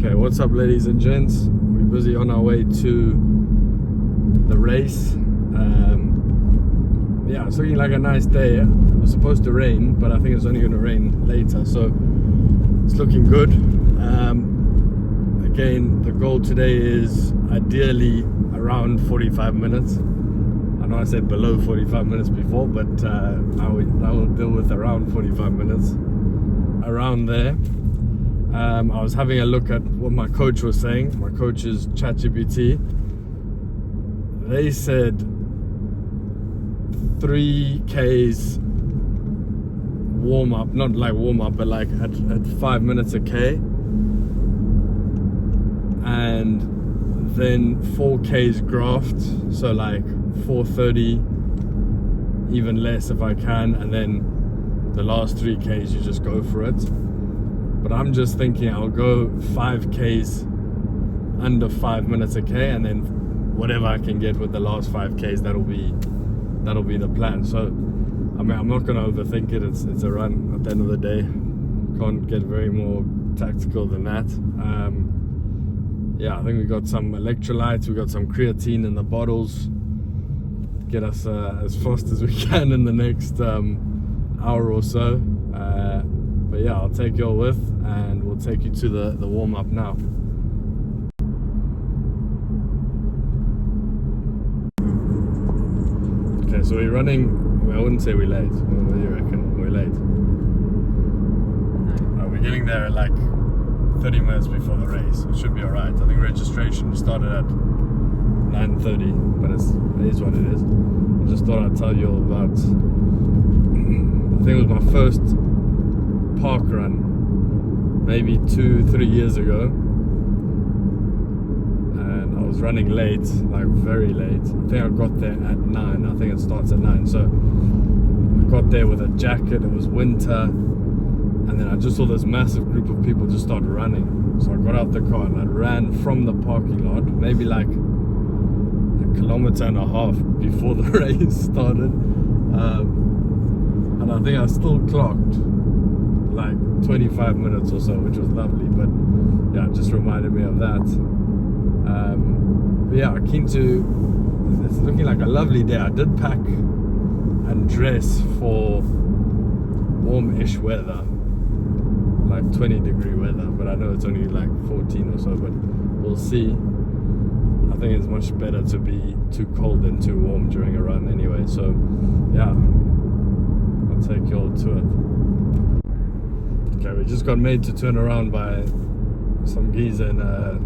Okay, what's up, ladies and gents? We're busy on our way to the race. Yeah, it's looking like a nice day. It was supposed to rain, but I think it's only going to rain later, so it's looking good. Again, the goal today is ideally around 45 minutes. I know I said below 45 minutes before, but I will deal with around 45 minutes. Around there. I was having a look at what my coach was saying. My coach is ChatGPT. They said 3Ks warm up, not like warm up, but like at 5 minutes a K, and then 4Ks graft, so like 4:30, even less if I can, and then the last 3Ks you just go for it. But I'm just thinking I'll go 5Ks under 5 minutes a K, and then whatever I can get with the last 5Ks, that'll be the plan. So I mean, I'm not gonna overthink it. It's a run at the end of the day. Can't get very more tactical than that. Yeah, I think we got some electrolytes, we got some creatine in the bottles. Get us as fast as we can in the next hour or so. But yeah, I'll take you all with, and we'll take you to the warm-up now. Okay, so we're running. Well, I wouldn't say we're late. What do you reckon? We're late. No. We're getting there at like 30 minutes before the race. It should be alright. I think registration started at 9:30, but it is what it is. I just thought I'd tell you all about. I think it was my first park run, maybe 2-3 years ago, and I was running late, like very late. I think I got there at 9. I think it starts at 9. So I got there with a jacket. It was winter, and then I just saw this massive group of people just start running. So I got out the car and I ran from the parking lot, maybe like 1.5 kilometers before the race started, and I think I still clocked like 25 minutes or so, which was lovely. But yeah, it just reminded me of that. But yeah, keen to. It's looking like a lovely day. I did pack and dress for warm-ish weather, like 20-degree weather, but I know it's only like 14 or so, but we'll see. I think it's much better to be too cold than too warm during a run anyway, so yeah, I'll take you all to it. Okay, we just got made to turn around by some geezer in a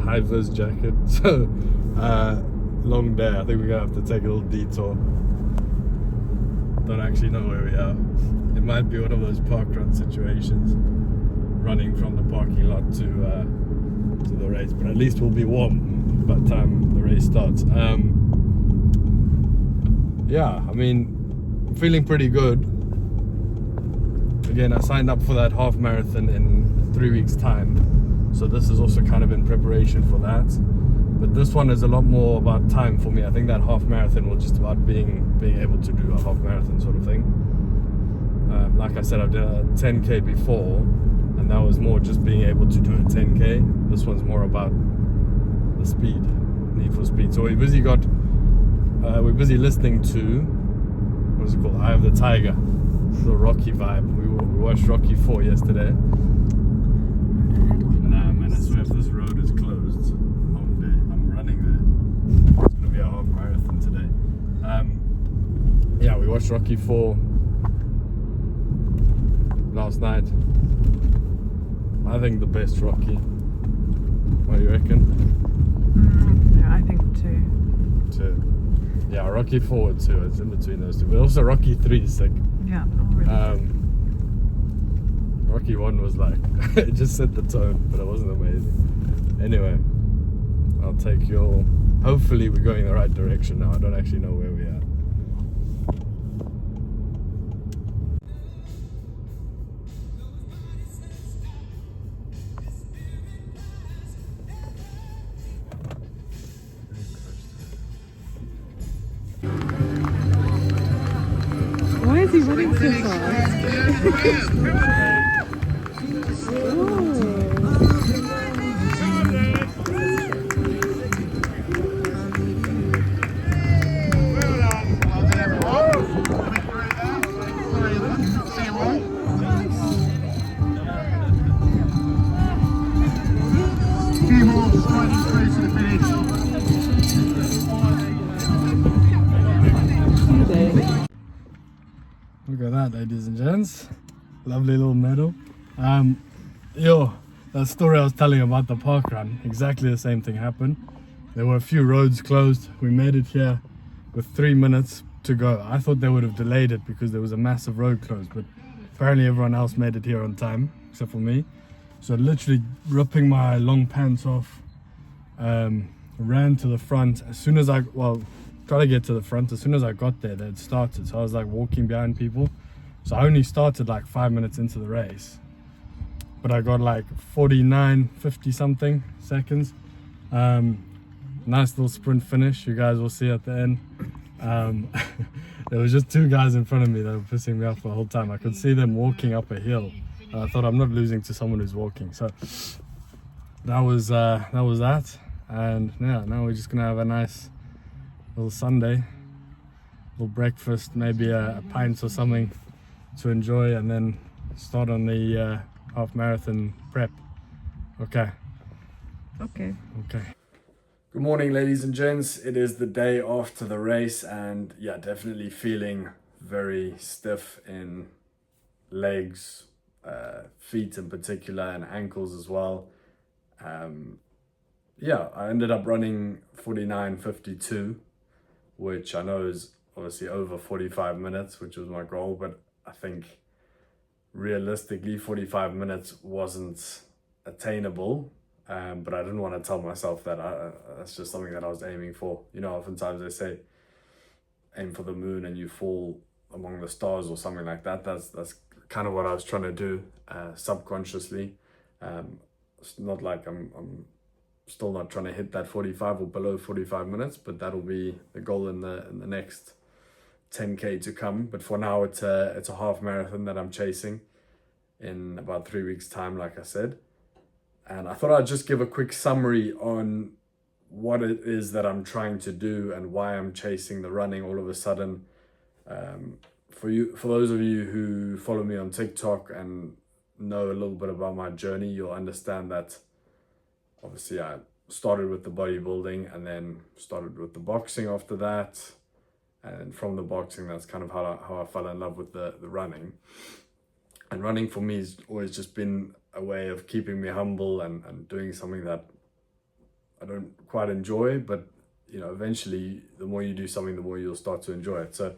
high-vis jacket, so long day. I think we're gonna have to take a little detour. Don't actually know where we are. It might be one of those park run situations, running from the parking lot to the race, but at least we'll be warm by the time the race starts. Yeah, I mean, I'm feeling pretty good. Again, I signed up for that half marathon in 3 weeks' time, so this is also kind of in preparation for that. But this one is a lot more about time for me. I think that half marathon was just about being able to do a half marathon sort of thing. Like I said, I've done a 10K before, and that was more just being able to do a 10K. This one's more about the speed, need for speed. So we're busy listening to, what is it called, Eye of the Tiger, the Rocky vibe. We watched Rocky 4 yesterday. Nah man, I swear if this road is closed, I'm running there. It's gonna be a half marathon today. Yeah, we watched Rocky 4 last night. I think the best Rocky. What do you reckon? Yeah, I think 2. 2. Yeah, Rocky 4 and 2. It's in between those two. But also Rocky 3 is sick. Yeah, really. Rocky 1 was like, it just set the tone, but it wasn't amazing. Anyway, I'll take you all. Hopefully we're going the right direction now. I don't actually know where we are. Why is he running so fast? Three more fighting through to the finish. Look at that, ladies and gents. Lovely little medal. That story I was telling about the park run, exactly the same thing happened. There were a few roads closed. We made it here with 3 minutes to go. I thought they would have delayed it because there was a massive road closed, but apparently everyone else made it here on time, except for me. So literally ripping my long pants off, ran to the front. As soon as try to get to the front. As soon as I got there, they'd started. So I was like walking behind people. So I only started like 5 minutes into the race, but I got like 49, 50 something seconds. Nice little sprint finish. You guys will see at the end. There was just 2 guys in front of me that were pissing me off the whole time. I could see them walking up a hill. I thought, I'm not losing to someone who's walking. So that was that. And yeah, now we're just gonna have a nice little Sunday, little breakfast, maybe a pint or something to enjoy, and then start on the half marathon prep. Okay. Good morning, ladies and gents. It is the day after the race, and yeah, definitely feeling very stiff in legs, feet in particular, and ankles as well. Yeah, I ended up running 49:52, which I know is obviously over 45 minutes, which was my goal, but I think realistically 45 minutes wasn't attainable. But I didn't want to tell myself that. That's just something that I was aiming for. You know, oftentimes they say aim for the moon and you fall among the stars or something like that. That's kind of what I was trying to do subconsciously. It's not like I'm still not trying to hit that 45 or below 45 minutes, but that'll be the goal in the next 10K to come. But for now, it's a half marathon that I'm chasing in about 3 weeks' time, like I said. And I thought I'd just give a quick summary on what it is that I'm trying to do and why I'm chasing the running all of a sudden. For those of you who follow me on TikTok and know a little bit about my journey, you'll understand that obviously I started with the bodybuilding and then started with the boxing after that. And from the boxing, that's kind of how I fell in love with the running. And running for me has always just been a way of keeping me humble and doing something that I don't quite enjoy, but you know, eventually the more you do something, the more you'll start to enjoy it. So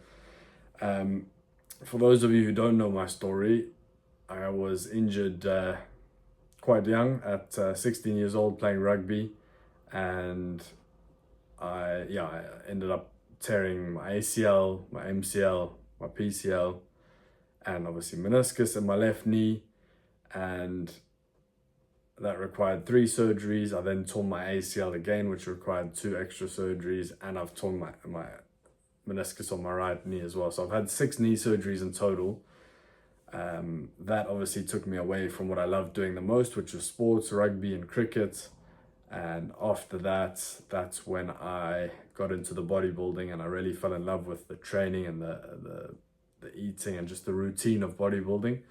for those of you who don't know my story, I was injured quite young at 16 years old playing rugby, and I ended up tearing my ACL, my MCL, my PCL, and obviously meniscus in my left knee, and that required 3 surgeries. I then tore my ACL again, which required 2 extra surgeries, and I've torn my meniscus on my right knee as well. So I've had 6 knee surgeries in total. That obviously took me away from what I loved doing the most, which was sports, rugby and cricket. And after that, that's when I got into the bodybuilding, and I really fell in love with the training and the eating and just the routine of bodybuilding.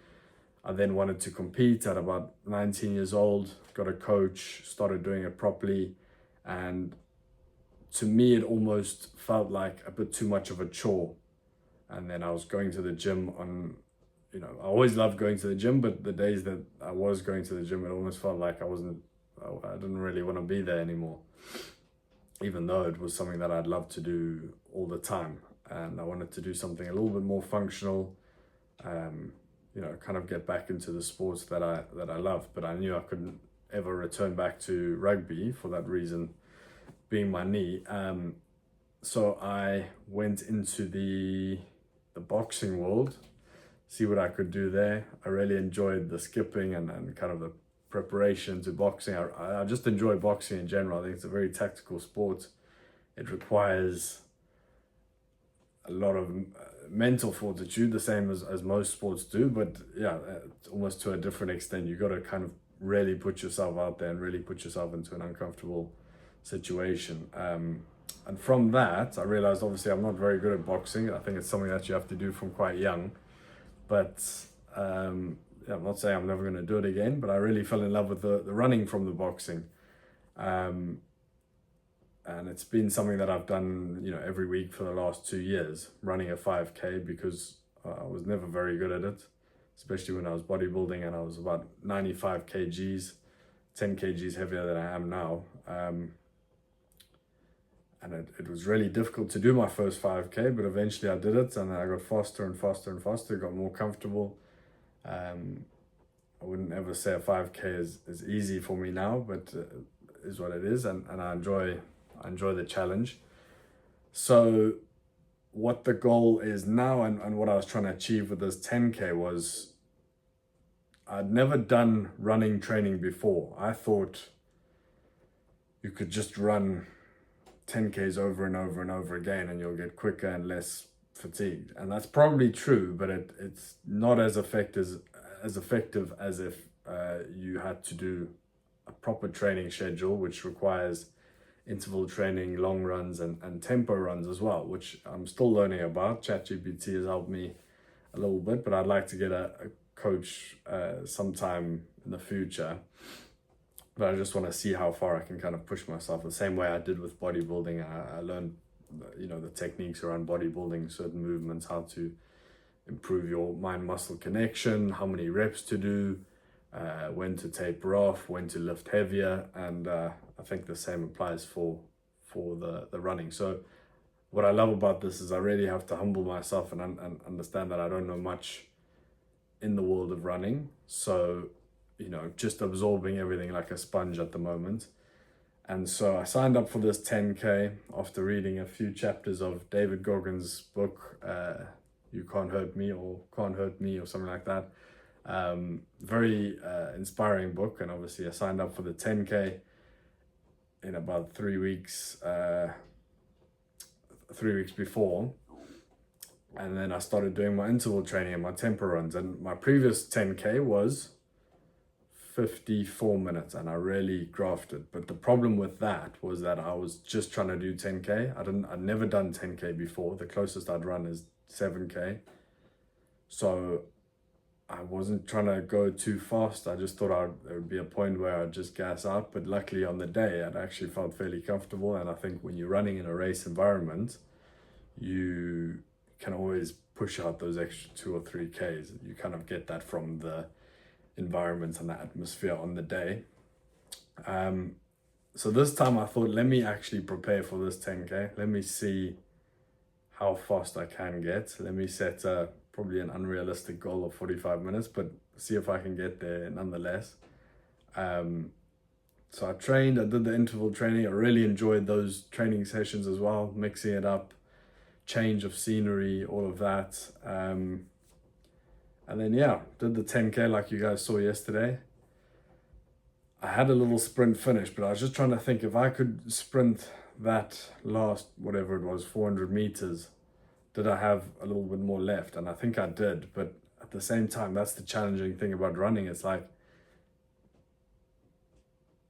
I then wanted to compete at about 19 years old, got a coach, started doing it properly. And to me, it almost felt like a bit too much of a chore. And then I was going to the gym I always loved going to the gym, but the days that I was going to the gym, it almost felt like I didn't really want to be there anymore, even though it was something that I'd love to do all the time. And I wanted to do something a little bit more functional, kind of get back into the sports that I love. But I knew I couldn't ever return back to rugby for that reason, being my knee. So I went into the boxing world, see what I could do there. I really enjoyed the skipping and kind of the preparation to boxing. I just enjoy boxing in general. I think it's a very tactical sport. It requires a lot of mental fortitude, the same as most sports do, but yeah, almost to a different extent. You got to kind of really put yourself out there and really put yourself into an uncomfortable situation. And from that, I realized obviously I'm not very good at boxing. I think it's something that you have to do from quite young. But I'm not saying I'm never going to do it again, but I really fell in love with the running from the boxing. And it's been something that I've done, every week for the last 2 years, running a 5K, because I was never very good at it, especially when I was bodybuilding and I was about 95 kgs, 10 kgs heavier than I am now. And it was really difficult to do my first 5K, but eventually I did it, and I got faster and faster and faster, got more comfortable. I wouldn't ever say a 5K is easy for me now, but is what it is, and I enjoy the challenge. So what the goal is now, and what I was trying to achieve with this 10K, was I'd never done running training before. I thought you could just run 10Ks over and over and over again and you'll get quicker and less fatigued. And that's probably true, but it's not as effective as if you had to do a proper training schedule, which requires interval training, long runs, and tempo runs as well, which I'm still learning about. ChatGPT has helped me a little bit, but I'd like to get a coach sometime in the future. But I just want to see how far I can kind of push myself the same way I did with bodybuilding. I learned, the techniques around bodybuilding, certain movements, how to improve your mind-muscle connection, how many reps to do, when to taper off, when to lift heavier, and I think the same applies for the running. So what I love about this is I really have to humble myself and understand that I don't know much in the world of running. So just absorbing everything like a sponge at the moment. And so I signed up for this 10K after reading a few chapters of David Goggins' book, You Can't Hurt Me, or Can't Hurt Me, or something like that. Very inspiring book. And obviously I signed up for the 10K in about 3 weeks, 3 weeks before. And then I started doing my interval training and my tempo runs. And my previous 10K was 54 minutes, and I really grafted. But the problem with that was that I was just trying to do 10K. I'd never done 10K before. The closest I'd run is 7K. So I wasn't trying to go too fast. I just thought there would be a point where I'd just gas out. But luckily on the day, I'd actually felt fairly comfortable. And I think when you're running in a race environment, you can always push out those extra 2 or 3Ks. You kind of get that from the environment and the atmosphere on the day. So this time I thought, let me actually prepare for this 10K. Let me see how fast I can get. Let me set probably an unrealistic goal of 45 minutes, but see if I can get there nonetheless. So I trained, I did the interval training. I really enjoyed those training sessions as well, mixing it up, change of scenery, all of that. And then, did the 10K like you guys saw yesterday. I had a little sprint finish, but I was just trying to think if I could sprint that last, whatever it was, 400 meters, did I have a little bit more left? And I think I did, but at the same time, that's the challenging thing about running. It's like,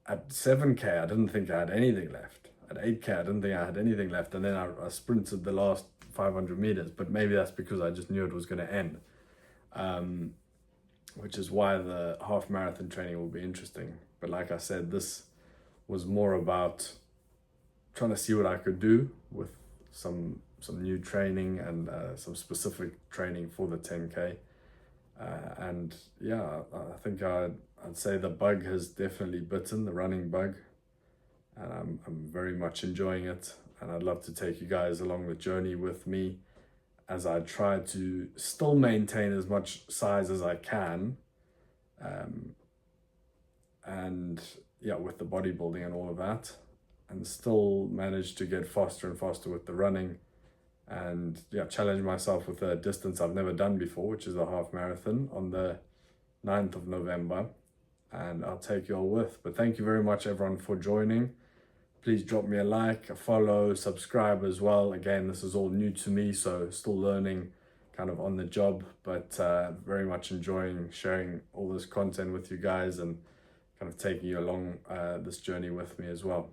at 7K, I didn't think I had anything left. At 8K, I didn't think I had anything left. And then I sprinted the last 500 meters, but maybe that's because I just knew it was going to end. Which is why the half marathon training will be interesting. But like I said, this was more about trying to see what I could do with some new training and some specific training for the 10K. And I think I'd say the bug has definitely bitten, the running bug, and I'm very much enjoying it. And I'd love to take you guys along the journey with me as I try to still maintain as much size as I can, with the bodybuilding and all of that, and still manage to get faster and faster with the running, and challenge myself with a distance I've never done before, which is a half marathon on the 9th of November, and I'll take you all with. But thank you very much everyone for joining. Please drop me a like, a follow, subscribe as well. Again, this is all new to me, so still learning, kind of on the job, but very much enjoying sharing all this content with you guys and kind of taking you along this journey with me as well.